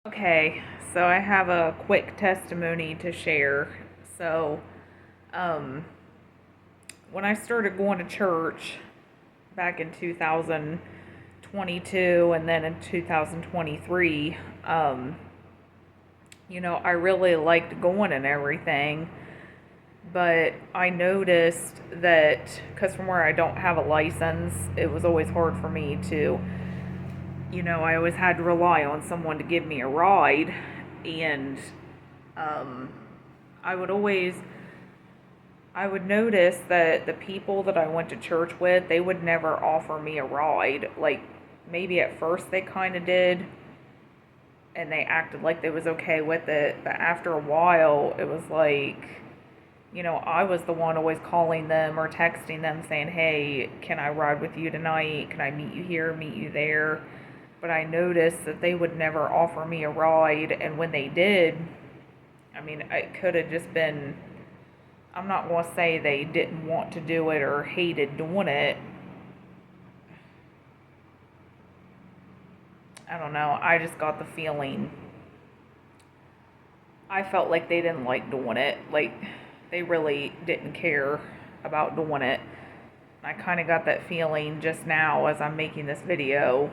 Okay, so I have a quick testimony to share. So, um, when I started going to church back in 2022 and then in 2023, I really liked going and everything, but I noticed that because from where I don't have a license, it was always hard for me to, I always had to rely on someone to give me a ride, and um, I would always, I would notice that the people that I went to church with, they would never offer me a ride. Like, maybe at first they kind of did, and they acted like they was okay with it, but after a while, it was like, I was the one always calling them or texting them saying, hey, can I ride with you tonight? Can I meet you here, meet you there? But I noticed that they would never offer me a ride, and when they did, I mean, it could have just been, I'm not going to say they didn't want to do it or hated doing it. I don't know. I just got the feeling, I felt like they didn't like doing it. Like, they really didn't care about doing it. I kind of got that feeling just now as I'm making this video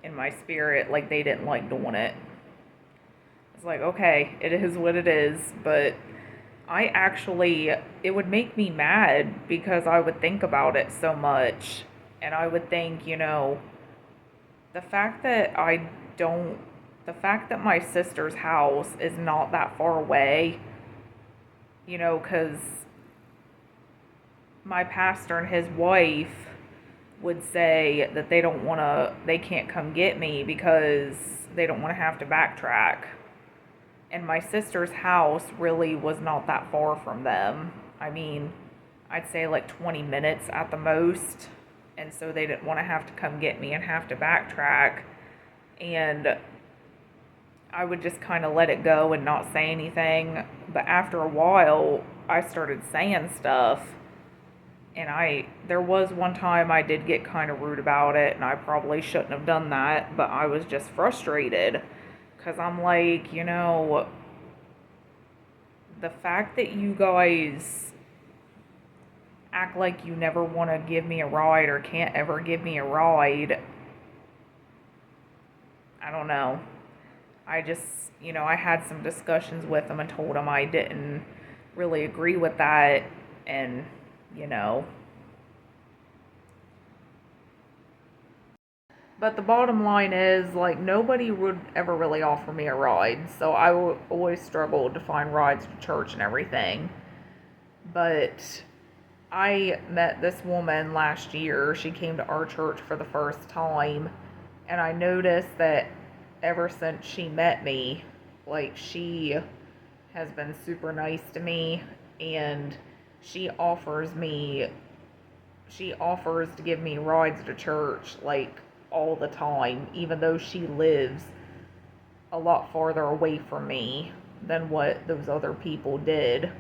in my spirit, like they didn't like doing it. It's like, okay, it is what it is, but it would make me mad because I would think about it so much. And I would think, the fact that I don't, the fact that my sister's house is not that far away, because my pastor and his wife would say that they can't come get me because they don't want to have to backtrack. And my sister's house really was not that far from them. I mean, I'd say like 20 minutes at the most. And so they didn't want to have to come get me and have to backtrack. And I would just kind of let it go and not say anything. But after a while, I started saying stuff. And there was one time I did get kind of rude about it, and I probably shouldn't have done that, but I was just frustrated. Because I'm like, the fact that you guys act like you never want to give me a ride or can't ever give me a ride, I don't know. I just, I had some discussions with them and told them I didn't really agree with that, and, you know. But the bottom line is, like, nobody would ever really offer me a ride, so I always struggled to find rides to church and everything. But I met this woman last year. She came to our church for the first time, and I noticed that ever since she met me, like, she has been super nice to me, and she offers me she offers to give me rides to church like all the time, even though she lives a lot farther away from me than what those other people did.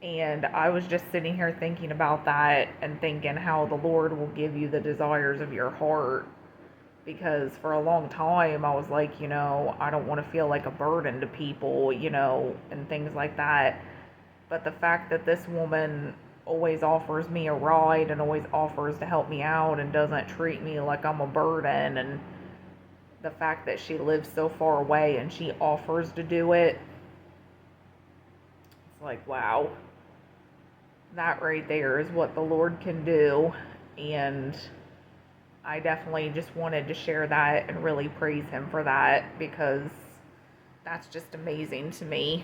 And I was just sitting here thinking about that and thinking how the Lord will give you the desires of your heart. Because for a long time, I was like, I don't want to feel like a burden to people, and things like that. But the fact that this woman always offers me a ride and always offers to help me out and doesn't treat me like I'm a burden, and the fact that she lives so far away and she offers to do it, it's like, wow. That right there is what the Lord can do. And I definitely just wanted to share that and really praise Him for that, because that's just amazing to me.